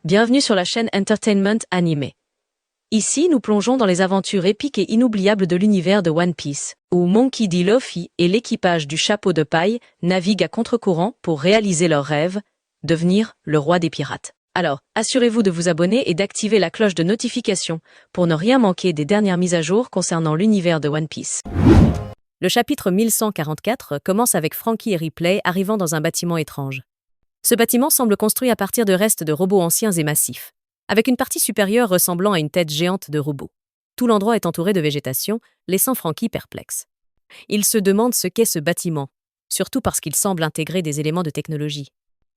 Bienvenue sur la chaîne Entertainment Animé. Ici, nous plongeons dans les aventures épiques et inoubliables de l'univers de One Piece, où Monkey D. Luffy et l'équipage du chapeau de paille naviguent à contre-courant pour réaliser leur rêve, devenir le roi des pirates. Alors, assurez-vous de vous abonner et d'activer la cloche de notification pour ne rien manquer des dernières mises à jour concernant l'univers de One Piece. Le chapitre 1144 commence avec Franky et Ripley arrivant dans un bâtiment étrange. Ce bâtiment semble construit à partir de restes de robots anciens et massifs, avec une partie supérieure ressemblant à une tête géante de robot. Tout l'endroit est entouré de végétation, laissant Franky perplexe. Il se demande ce qu'est ce bâtiment, surtout parce qu'il semble intégrer des éléments de technologie.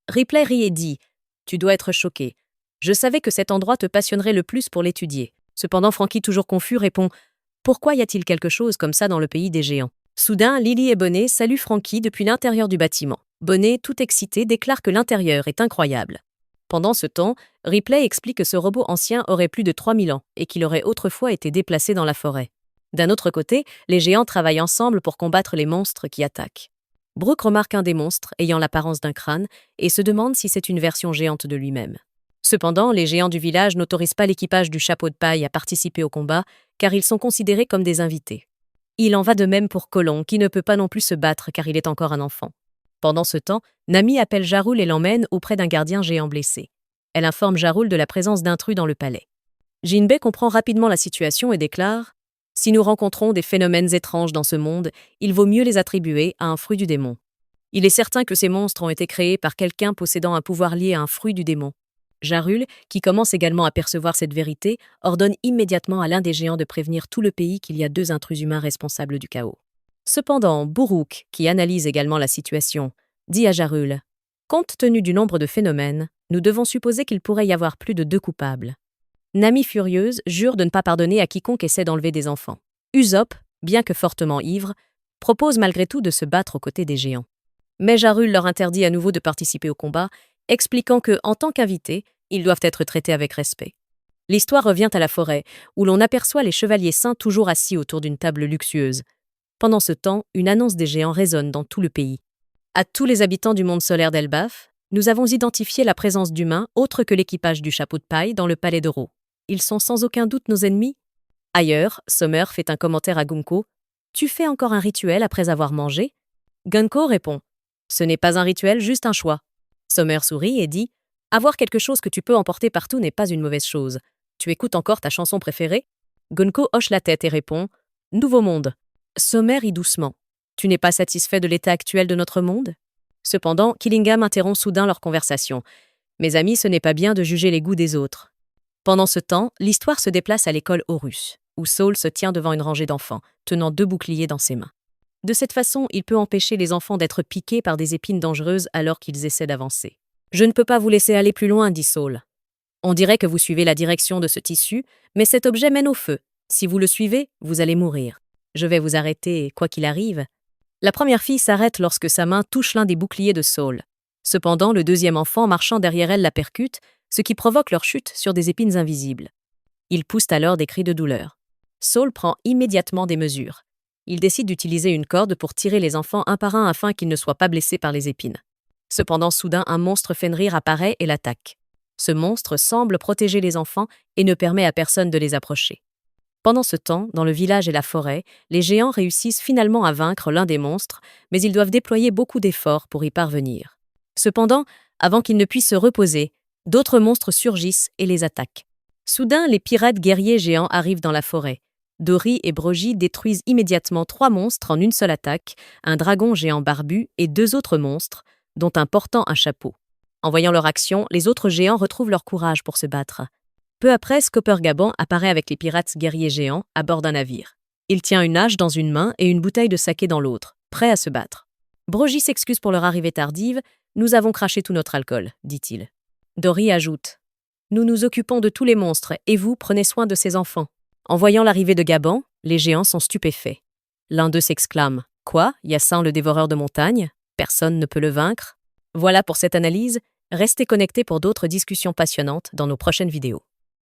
Ripley rit et dit « Tu dois être choqué. Je savais que cet endroit te passionnerait le plus pour l'étudier. » Cependant, Franky, toujours confus, répond « Pourquoi y a-t-il quelque chose comme ça dans le pays des géants ?» Soudain, Lily et Bonnet saluent Franky depuis l'intérieur du bâtiment. Bonnet, tout excité, déclare que l'intérieur est incroyable. Pendant ce temps, Ripley explique que ce robot ancien aurait plus de 3000 ans et qu'il aurait autrefois été déplacé dans la forêt. D'un autre côté, les géants travaillent ensemble pour combattre les monstres qui attaquent. Brooke remarque un des monstres ayant l'apparence d'un crâne et se demande si c'est une version géante de lui-même. Cependant, les géants du village n'autorisent pas l'équipage du chapeau de paille à participer au combat car ils sont considérés comme des invités. Il en va de même pour Colon qui ne peut pas non plus se battre car il est encore un enfant. Pendant ce temps, Nami appelle Ja Rule et l'emmène auprès d'un gardien géant blessé. Elle informe Ja Rule de la présence d'intrus dans le palais. Jinbei comprend rapidement la situation et déclare « Si nous rencontrons des phénomènes étranges dans ce monde, il vaut mieux les attribuer à un fruit du démon. Il est certain que ces monstres ont été créés par quelqu'un possédant un pouvoir lié à un fruit du démon. » Ja Rule, qui commence également à percevoir cette vérité, ordonne immédiatement à l'un des géants de prévenir tout le pays qu'il y a 2 intrus humains responsables du chaos. Cependant, Buruk, qui analyse également la situation, dit à Ja Rule « Compte tenu du nombre de phénomènes, nous devons supposer qu'il pourrait y avoir plus de 2 coupables. » Nami furieuse jure de ne pas pardonner à quiconque essaie d'enlever des enfants. Usopp, bien que fortement ivre, propose malgré tout de se battre aux côtés des géants. Mais Ja Rule leur interdit à nouveau de participer au combat, expliquant que, en tant qu'invités, ils doivent être traités avec respect. L'histoire revient à la forêt, où l'on aperçoit les chevaliers saints toujours assis autour d'une table luxueuse. Pendant ce temps, une annonce des géants résonne dans tout le pays. À tous les habitants du monde solaire d'Elbaf, nous avons identifié la présence d'humains autres que l'équipage du chapeau de paille dans le palais d'Oro. Ils sont sans aucun doute nos ennemis. Ailleurs, Summer fait un commentaire à Gunko. « Tu fais encore un rituel après avoir mangé ?» Gunko répond « Ce n'est pas un rituel, juste un choix. » Summer sourit et dit « Avoir quelque chose que tu peux emporter partout n'est pas une mauvaise chose. Tu écoutes encore ta chanson préférée ?» Gunko hoche la tête et répond « Nouveau monde. » Summer rit doucement. « Tu n'es pas satisfait de l'état actuel de notre monde ?» Cependant, Killingham interrompt soudain leur conversation. « Mes amis, ce n'est pas bien de juger les goûts des autres. » Pendant ce temps, l'histoire se déplace à l'école Horus, où Saul se tient devant une rangée d'enfants, tenant 2 boucliers dans ses mains. De cette façon, il peut empêcher les enfants d'être piqués par des épines dangereuses alors qu'ils essaient d'avancer. « Je ne peux pas vous laisser aller plus loin, dit Saul. On dirait que vous suivez la direction de ce tissu, mais cet objet mène au feu. Si vous le suivez, vous allez mourir. Je vais vous arrêter, quoi qu'il arrive. » La première fille s'arrête lorsque sa main touche l'un des boucliers de Saul. Cependant, le deuxième enfant marchant derrière elle la percute, ce qui provoque leur chute sur des épines invisibles. Ils poussent alors des cris de douleur. Saul prend immédiatement des mesures. Il décide d'utiliser une corde pour tirer les enfants un par un afin qu'ils ne soient pas blessés par les épines. Cependant, soudain, un monstre Fenrir apparaît et l'attaque. Ce monstre semble protéger les enfants et ne permet à personne de les approcher. Pendant ce temps, dans le village et la forêt, les géants réussissent finalement à vaincre l'un des monstres, mais ils doivent déployer beaucoup d'efforts pour y parvenir. Cependant, avant qu'ils ne puissent se reposer, d'autres monstres surgissent et les attaquent. Soudain, les pirates guerriers géants arrivent dans la forêt. Dory et Brogy détruisent immédiatement 3 monstres en une seule attaque, un dragon géant barbu et 2 autres monstres, dont un portant un chapeau. En voyant leur action, les autres géants retrouvent leur courage pour se battre. Peu après, Scopper Gabon apparaît avec les pirates guerriers géants à bord d'un navire. Il tient une hache dans une main et une bouteille de saké dans l'autre, prêt à se battre. Brogy s'excuse pour leur arrivée tardive. « Nous avons craché tout notre alcool », dit-il. Dory ajoute « Nous nous occupons de tous les monstres et vous prenez soin de ces enfants. » En voyant l'arrivée de Gabon, les géants sont stupéfaits. L'un d'eux s'exclame « Quoi, Yassin le dévoreur de montagnes? Personne ne peut le vaincre ?» Voilà pour cette analyse. Restez connectés pour d'autres discussions passionnantes dans nos prochaines vidéos.